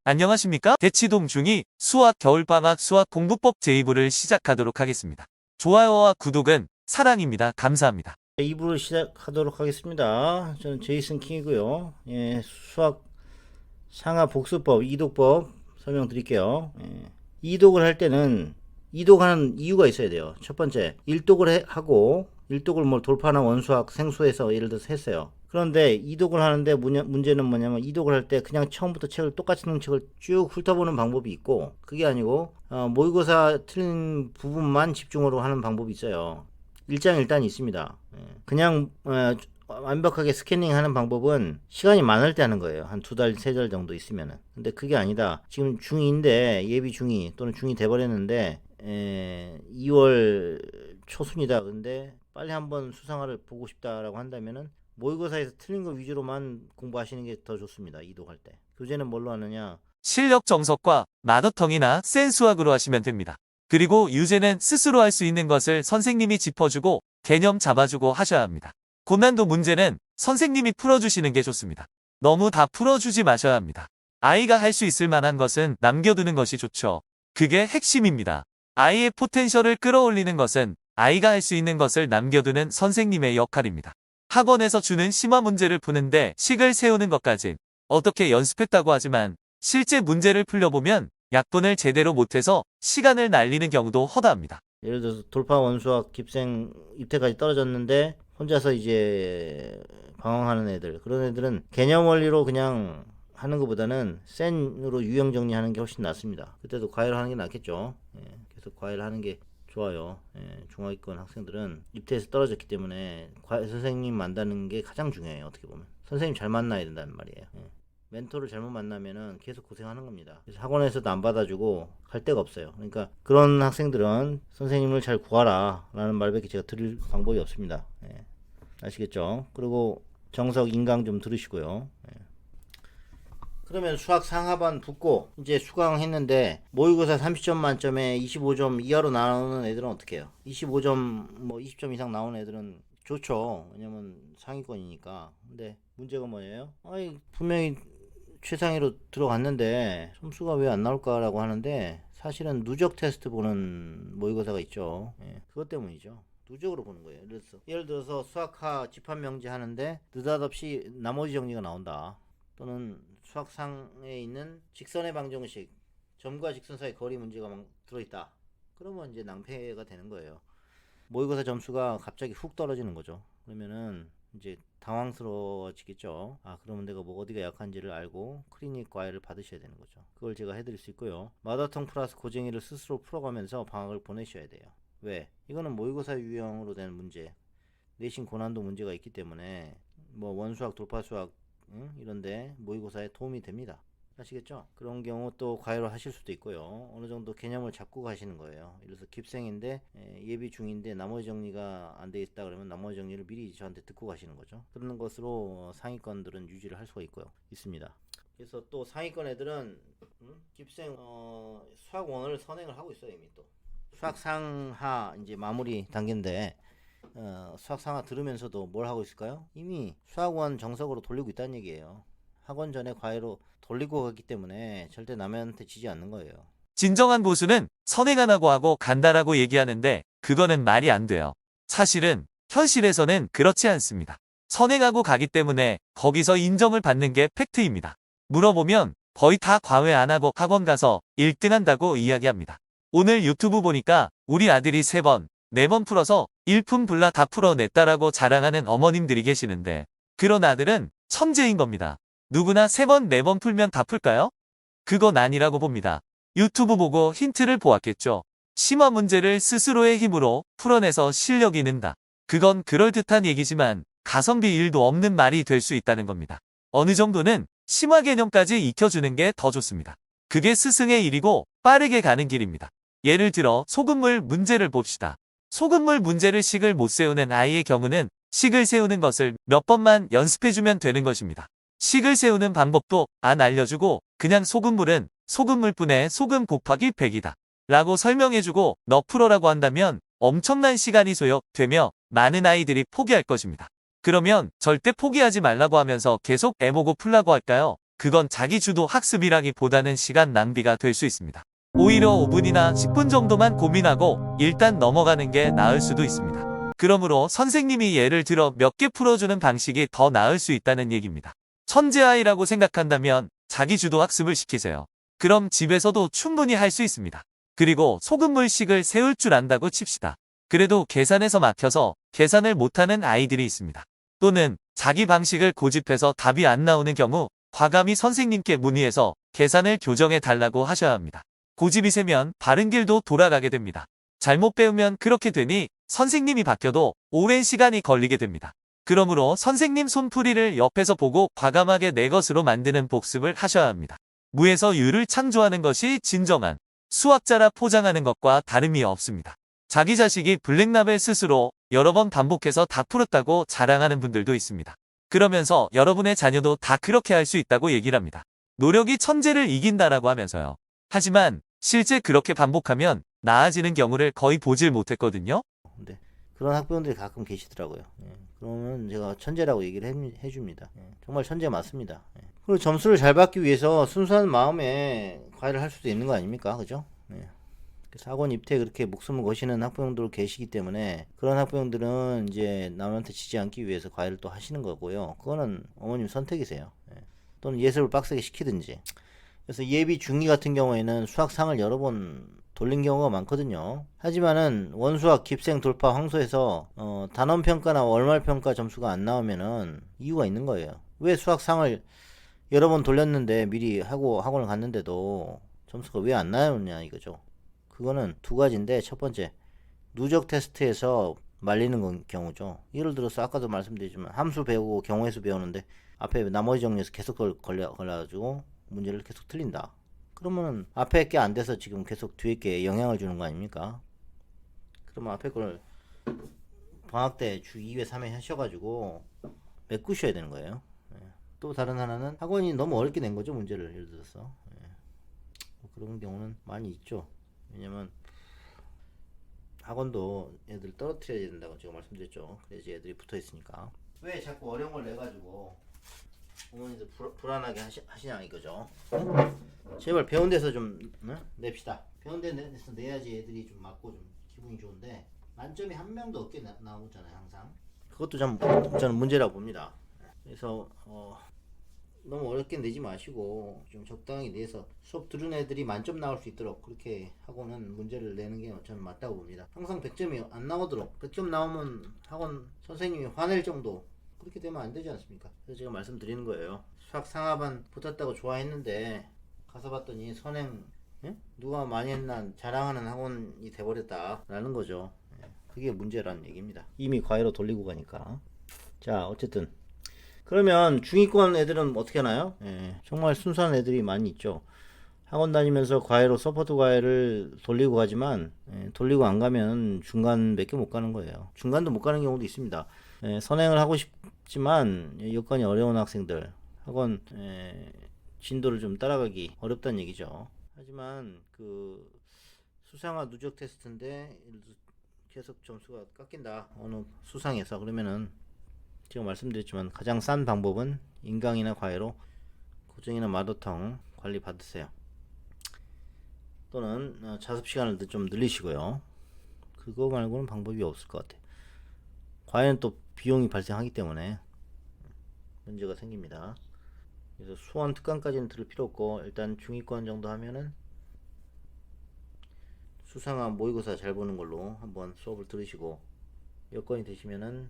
안녕하십니까? 대치동 중2 수학 겨울방학 수학 공부법 제2부를 시작하도록 하겠습니다. 좋아요와 구독은 사랑입니다. 감사합니다. 2부를 시작하도록 하겠습니다. 저는 제이슨 킹이고요. 예, 수학 상하 복수법, 이독법 설명드릴게요. 예, 이독을 할 때는 이독하는 이유가 있어야 돼요. 첫 번째, 일독을 하고 일독을 뭐 돌파나 원수학 생수에서 예를 들어서 했어요. 그런데 이독을 하는데 문제는 뭐냐면 이독을 할 때 그냥 처음부터 책을 똑같은 책을 쭉 훑어보는 방법이 있고, 그게 아니고 모의고사 틀린 부분만 집중으로 하는 방법이 있어요. 일장일단이 있습니다. 그냥 완벽하게 스캐닝하는 방법은 시간이 많을 때 하는 거예요. 한 2달, 3달 정도 있으면은. 근데 그게 아니다. 지금 중2인데 예비 중2 또는 중2 돼버렸는데 2월 초순이다. 근데 빨리 한번 수상화를 보고 싶다라고 한다면은 모의고사에서 틀린 거 위주로만 공부하시는 게 더 좋습니다. 이독할 때. 교재는 뭘로 하느냐? 실력 정석과 마더텅이나 센수학으로 하시면 됩니다. 그리고 유제는 스스로 할 수 있는 것을 선생님이 짚어주고 개념 잡아주고 하셔야 합니다. 고난도 문제는 선생님이 풀어주시는 게 좋습니다. 너무 다 풀어주지 마셔야 합니다. 아이가 할 수 있을 만한 것은 남겨두는 것이 좋죠. 그게 핵심입니다. 아이의 포텐셜을 끌어올리는 것은 아이가 할 수 있는 것을 남겨두는 선생님의 역할입니다. 학원에서 주는 심화 문제를 푸는데 식을 세우는 것까진 어떻게 연습했다고 하지만 실제 문제를 풀려보면 약분을 제대로 못해서 시간을 날리는 경우도 허다합니다. 예를 들어서 돌파 원수학 깁생 입태까지 떨어졌는데 혼자서 이제 방황하는 애들, 그런 애들은 개념 원리로 그냥 하는 것보다는 센으로 유형 정리하는 게 훨씬 낫습니다. 그때도 과외를 하는 게 낫겠죠. 계속 과외를 하는 게 좋아요. 중하위권 학생들은 입태에서 떨어졌기 때문에 선생님 만나는 게 가장 중요해요. 어떻게 보면 선생님 잘 만나야 된다는 말이에요. 멘토를 잘못 만나면은 계속 고생하는 겁니다. 그래서 학원에서도 안 받아주고 갈 데가 없어요. 그러니까 그런 학생들은 선생님을 잘 구하라 라는 말밖에 제가 드릴 방법이 없습니다. 아시겠죠? 그리고 정석 인강 좀 들으시고요. 그러면 수학 상하반 붙고 이제 수강했는데 모의고사 30점 만점에 25점 이하로 나오는 애들은 어떻게 해요? 25점 뭐 20점 이상 나오는 애들은 좋죠. 왜냐면 상위권이니까. 근데 문제가 뭐예요? 아니 분명히 최상위로 들어갔는데 점수가 왜 안 나올까라고 하는데, 사실은 누적 테스트 보는 모의고사가 있죠. 그것 때문이죠. 누적으로 보는 거예요. 예를 들어서 수학하 집합명제 하는데 느닷없이 나머지 정리가 나온다. 또는 수학상에 있는 직선의 방정식, 점과 직선 사이 거리 문제가 막 들어있다. 그러면 이제 낭패가 되는 거예요. 모의고사 점수가 갑자기 훅 떨어지는 거죠. 그러면은 이제 당황스러워지겠죠. 그러면 내가 뭐 어디가 약한지를 알고 클리닉 과외를 받으셔야 되는 거죠. 그걸 제가 해드릴 수 있고요. 마더텅 플러스 고쟁이를 스스로 풀어가면서 방학을 보내셔야 돼요. 왜? 이거는 모의고사 유형으로 된 문제, 내신 고난도 문제가 있기 때문에 뭐 원수학, 돌파수학 이런데 모의고사에 도움이 됩니다. 아시겠죠? 그런 경우 또 과외로 하실 수도 있고요. 어느 정도 개념을 잡고 가시는 거예요. 예를 들어서 깁생인데 예비 중인데 나머지 정리가 안 돼 있다 그러면 나머지 정리를 미리 저한테 듣고 가시는 거죠. 그런 것으로 상위권들은 유지를 할 수가 있습니다. 그래서 또 상위권 애들은 깁생 수학 원을 선행을 하고 있어요. 이미 또 수학 상하 이제 마무리 단계인데 수학 상하 들으면서도 뭘 하고 있을까요? 이미 수학원 정석으로 돌리고 있다는 얘기예요. 학원 전에 과외로 돌리고 가기 때문에 절대 남한테 지지 않는 거예요. 진정한 보수는 선행 안 하고 하고 간다라고 얘기하는데 그거는 말이 안 돼요. 사실은 현실에서는 그렇지 않습니다. 선행하고 가기 때문에 거기서 인정을 받는 게 팩트입니다. 물어보면 거의 다 과외 안 하고 학원 가서 1등 한다고 이야기합니다. 오늘 유튜브 보니까 우리 아들이 3번, 4번 풀어서 일품불라 다 풀어냈다라고 자랑하는 어머님들이 계시는데, 그런 아들은 천재인 겁니다. 누구나 3번, 4번 풀면 다 풀까요? 그건 아니라고 봅니다. 유튜브 보고 힌트를 보았겠죠. 심화 문제를 스스로의 힘으로 풀어내서 실력이 는다. 그건 그럴듯한 얘기지만 가성비 1도 없는 말이 될 수 있다는 겁니다. 어느 정도는 심화 개념까지 익혀주는 게 더 좋습니다. 그게 스승의 일이고 빠르게 가는 길입니다. 예를 들어 소금물 문제를 봅시다. 소금물 문제를 식을 못 세우는 아이의 경우는 식을 세우는 것을 몇 번만 연습해주면 되는 것입니다. 식을 세우는 방법도 안 알려주고 그냥 소금물은 소금물분의 소금 곱하기 100이다 라고 설명해주고 너 풀어라고 한다면 엄청난 시간이 소요되며 많은 아이들이 포기할 것입니다. 그러면 절대 포기하지 말라고 하면서 계속 애보고 풀라고 할까요? 그건 자기 주도 학습이라기보다는 시간 낭비가 될 수 있습니다. 오히려 5분이나 10분 정도만 고민하고 일단 넘어가는 게 나을 수도 있습니다. 그러므로 선생님이 예를 들어 몇 개 풀어주는 방식이 더 나을 수 있다는 얘기입니다. 천재아이라고 생각한다면 자기 주도 학습을 시키세요. 그럼 집에서도 충분히 할 수 있습니다. 그리고 소금물식을 세울 줄 안다고 칩시다. 그래도 계산에서 막혀서 계산을 못하는 아이들이 있습니다. 또는 자기 방식을 고집해서 답이 안 나오는 경우 과감히 선생님께 문의해서 계산을 교정해 달라고 하셔야 합니다. 고집이 세면 바른 길도 돌아가게 됩니다. 잘못 배우면 그렇게 되니 선생님이 바뀌어도 오랜 시간이 걸리게 됩니다. 그러므로 선생님 손풀이를 옆에서 보고 과감하게 내 것으로 만드는 복습을 하셔야 합니다. 무에서 유를 창조하는 것이 진정한 수학자라 포장하는 것과 다름이 없습니다. 자기 자식이 블랙라벨 스스로 여러 번 반복해서 다 풀었다고 자랑하는 분들도 있습니다. 그러면서 여러분의 자녀도 다 그렇게 할 수 있다고 얘기를 합니다. 노력이 천재를 이긴다라고 하면서요. 하지만 실제 그렇게 반복하면 나아지는 경우를 거의 보질 못했거든요. 근데 그런 학부형들이 가끔 계시더라고요. 그러면 제가 천재라고 얘기를 해줍니다. 정말 천재 맞습니다. 그리고 점수를 잘 받기 위해서 순수한 마음에 과외를 할 수도 있는 거 아닙니까? 그죠? 그래서 학원 입대에 그렇게 목숨을 거시는 학부형들 계시기 때문에 그런 학부형들은 이제 남한테 지지 않기 위해서 과외를 또 하시는 거고요. 그거는 어머님 선택이세요. 또는 예습을 빡세게 시키든지. 그래서 예비 중2 같은 경우에는 수학상을 여러 번 돌린 경우가 많거든요. 하지만은 원수학 깁생 돌파 황소에서 단원평가나 월말평가 점수가 안 나오면은 이유가 있는 거예요. 왜 수학상을 여러 번 돌렸는데 미리 하고 학원을 갔는데도 점수가 왜 안 나오냐 이거죠. 그거는 두 가지인데, 첫 번째 누적 테스트에서 말리는 경우죠. 예를 들어서 아까도 말씀드렸지만 함수 배우고 경우의 수 배우는데 앞에 나머지 정리에서 계속 걸려가지고 문제를 계속 틀린다. 그러면 앞에 게 안 돼서 지금 계속 뒤에 게 영향을 주는 거 아닙니까? 그러면 앞에 걸 방학 때 주 2회 3회 하셔가지고 메꾸셔야 되는 거예요. 또 다른 하나는 학원이 너무 어렵게 낸 거죠, 문제를. 예를 들어서 그런 경우는 많이 있죠. 왜냐면 학원도 애들 떨어뜨려야 된다고 제가 말씀드렸죠. 그래야지 애들이 붙어 있으니까. 왜 자꾸 어려운 걸 내가지고 부모님들 불안하게 하시냐 이거죠. 제발 배운 데서 좀 냅시다. 배운 데서 내야지 애들이 좀 맞고 좀 기분이 좋은데 만점이 한 명도 없게 나오잖아요 항상. 그것도 저는 문제라고 봅니다. 그래서 너무 어렵게 내지 마시고 좀 적당히 내서 수업 들은 애들이 만점 나올 수 있도록 그렇게 하고는 문제를 내는 게 저는 맞다고 봅니다. 항상 100점이 안 나오도록, 100점 나오면 학원 선생님이 화낼 정도 그렇게 되면 안 되지 않습니까? 그래서 제가 말씀드리는 거예요. 수학 상하반 붙었다고 좋아했는데 가서 봤더니 선행 누가 많이 했나 자랑하는 학원이 돼버렸다 라는 거죠. 그게 문제라는 얘기입니다. 이미 과외로 돌리고 가니까. 자, 어쨌든 그러면 중위권 애들은 어떻게 하나요? 정말 순수한 애들이 많이 있죠. 학원 다니면서 과외로 서포트 과외를 돌리고 가지만 돌리고 안 가면 중간 몇 개 못 가는 거예요. 중간도 못 가는 경우도 있습니다. 선행을 하고 싶지만 여건이 어려운 학생들 학원 진도를 좀 따라가기 어렵다는 얘기죠. 하지만 그 수상화 누적 테스트인데 계속 점수가 깎인다 어느 수상에서 그러면은 제가 말씀드렸지만 가장 싼 방법은 인강이나 과외로 고정이나 마더텅 관리 받으세요. 또는 자습 시간을 좀 늘리시고요. 그거 말고는 방법이 없을 것 같아요. 과외는 또 비용이 발생하기 때문에 문제가 생깁니다. 그래서 수원 특강까지는 들을 필요 없고 일단 중위권 정도 하면은 수상화 모의고사 잘 보는 걸로 한번 수업을 들으시고 여건이 되시면은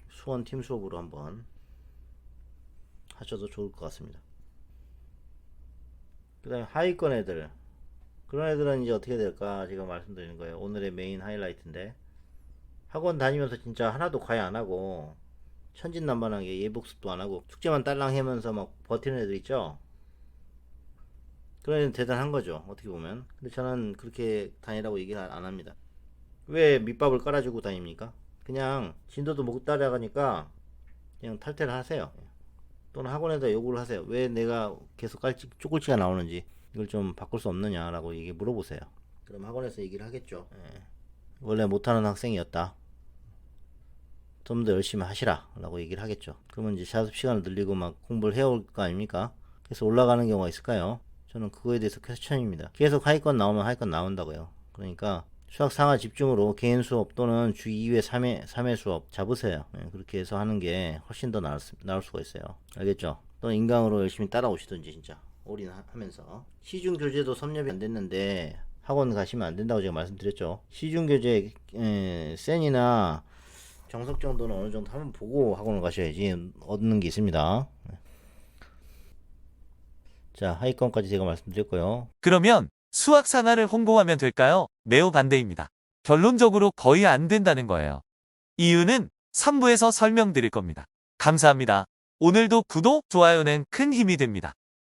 수원 팀 수업으로 한번 하셔도 좋을 것 같습니다. 그 다음에 하위권 애들, 그런 애들은 이제 어떻게 될까 제가 말씀드리는 거예요. 오늘의 메인 하이라이트인데 학원 다니면서 진짜 하나도 과외 안 하고 천진난만하게 예복습도 안 하고 숙제만 딸랑 하면서 막 버티는 애들 있죠. 그런 애는 대단한 거죠, 어떻게 보면. 근데 저는 그렇게 다니라고 얘기를 안 합니다. 왜 밑밥을 깔아주고 다닙니까? 그냥 진도도 못 따라가니까 그냥 탈퇴를 하세요. 또는 학원에다 요구를 하세요. 왜 내가 계속 쪼글치가 나오는지 이걸 좀 바꿀 수 없느냐라고 얘기 물어보세요. 그럼 학원에서 얘기를 하겠죠. 원래 못하는 학생이었다. 좀 더 열심히 하시라 라고 얘기를 하겠죠. 그러면 이제 자습 시간을 늘리고 막 공부를 해올 거 아닙니까? 그래서 올라가는 경우가 있을까요? 저는 그거에 대해서 퀘스천입니다. 계속 하위권 나오면 하위권 나온다고요. 그러니까 수학 상하 집중으로 개인 수업 또는 주 2회 3회 수업 잡으세요. 그렇게 해서 하는 게 훨씬 더 나을 수가 있어요. 알겠죠? 또는 인강으로 열심히 따라오시든지 진짜 올인하면서. 시중 교재도 섭렵이 안 됐는데 학원 가시면 안 된다고 제가 말씀드렸죠. 시중 교재 센이나 정석 정도는 어느 정도 한번 보고 학원을 가셔야지 얻는 게 있습니다. 자, 하위권까지 제가 말씀드렸고요. 그러면 수학 상하를 홍보하면 될까요? 매우 반대입니다. 결론적으로 거의 안 된다는 거예요. 이유는 3부에서 설명드릴 겁니다. 감사합니다. 오늘도 구독, 좋아요는 큰 힘이 됩니다.